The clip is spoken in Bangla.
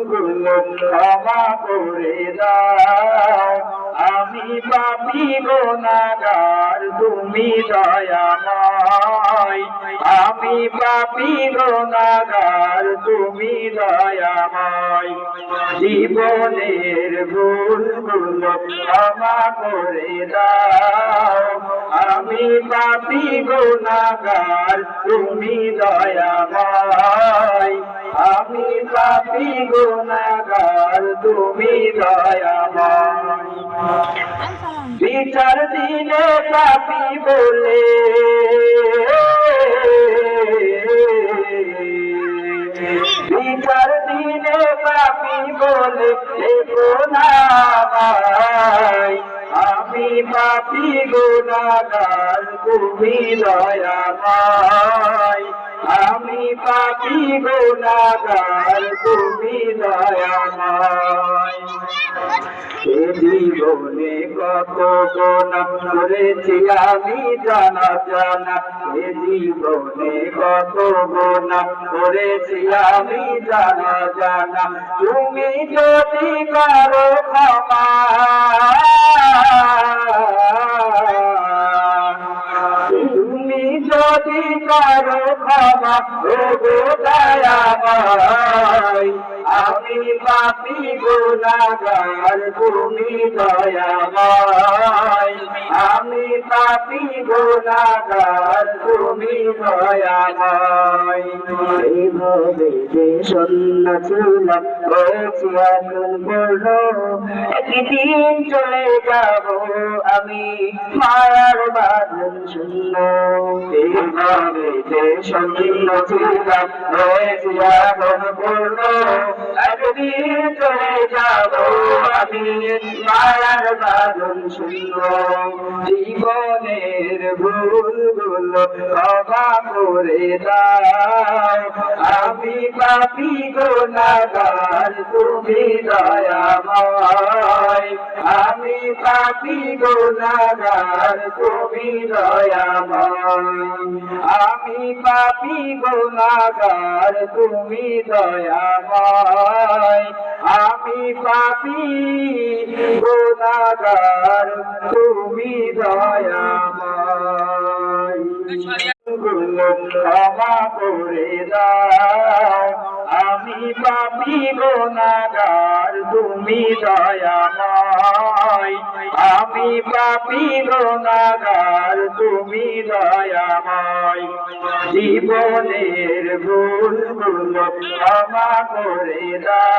গুলো ক্ষমা করে দাও, আমি পাপী গুনাহগার, তুমি দয়াময়। আমি পাপী গুনাহগার, তুমি দয়াময়। জীবনের ভুলগুলো ক্ষমা করে দাও, আমি পাপী গুনাহগার, তুমি দয়াময়। আমি পাপী গুনাহগার, তুমি দয়াময়। বিচার দিনে পাপী বলে বিচার দিনে পাপী বলে গুনাহগার, আমি পাপী গুনাহগার, তুমি দয়াময়। আমি পাপী গুনাহগার, তুমি দয়াময়। এ জীবনে কত গুনাহ করেছি আমি জানা জানা, এ জীবনে কত গুনাহ করেছি আমি জানা জানা। তুমি যদি করো ক্ষমা, তুমি যদি করো ক্ষমা, ওগো দয়াময়। আমি পাপী গুনাহগার, তুমি দয়াময়। আমি পাপী গুনাহগার, তুমি দয়াময়। এইভাবে যে সন্ন্যাসীলাম হয়েছি এখন বড়, একদিন চলে যাব আমি মায়ার বাঁধন শূন্য। এইভাবে যে সন্ন্যাসীলাম হয়েছি এখন বড়, একদিন চলে যাব আমি মায়ার বাঁধন শূন্য। জীবনের ভুলগুলো ক্ষমা করে দাও, আমি পাপী গুনাহগার, তুমি দয়াময়। আমি পাপী গুনাহগার, তুমি দয়াময়। আমি পাপী গুনাহগার, তুমি দয়াময়। আমি পাপী গুনাহগার, তুমি দয়াময়। গুলো ক্ষমা করে দাও, আমি পাপী গুনাহগার, তুমি দয়াময়। আমি পাপী গুনাহগার, তুমি দয়াময়। জীবনের ভুলগুলো ক্ষমা করে দাও।